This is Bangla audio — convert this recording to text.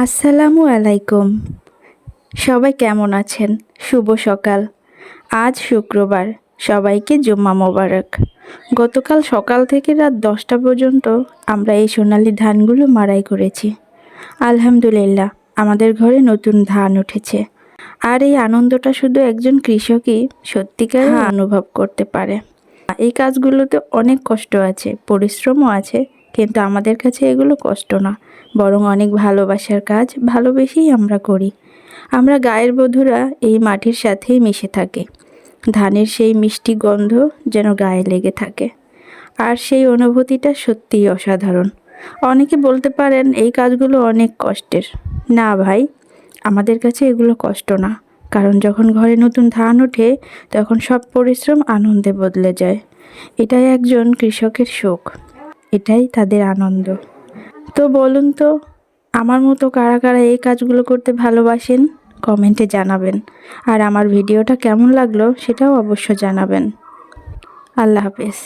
আসসালামু আলাইকুম। সবাই কেমন আছেন? শুভ সকাল। আজ শুক্রবার, সবাইকে জুম্মা মোবারক। গতকাল সকাল থেকে রাত 10টা পর্যন্ত আমরা এই সোনালি ধানগুলো মাড়াই করেছি। আলহামদুলিল্লাহ, আমাদের ঘরে নতুন ধান উঠেছে। আর এই আনন্দটা শুধু একজন কৃষকই সত্যিকার অনুভব করতে পারে। এই কাজগুলোতে অনেক কষ্ট আছে, পরিশ্রমও আছে, কিন্তু আমাদের কাছে এগুলো কষ্ট না, বরং অনেক ভালোবাসার কাজ। ভালোবেসেই আমরা করি। আমরা গায়ের বধূরা এই মাটির সাথেই মিশে থাকি। ধানের সেই মিষ্টি গন্ধ যেন গায়ে লেগে থাকে। আর সেই অনুভূতিটা সত্যিই অসাধারণ। অনেকে বলতে পারেন এই কাজগুলো অনেক কষ্টের। না ভাই, আমাদের কাছে এগুলো কষ্ট না। কারণ যখন ঘরে নতুন ধান ওঠে, তখন সব পরিশ্রম আনন্দে বদলে যায়। এটাই একজন কৃষকের সুখ, এটাই তাদের আনন্দ। তো বলুন তো, আমার মতো কারা কারা এই কাজগুলো করতে ভালোবাসেন? কমেন্টে জানাবেন। আর আমার ভিডিওটা কেমন লাগলো সেটাও অবশ্য জানাবেন। আল্লাহ হাফেজ।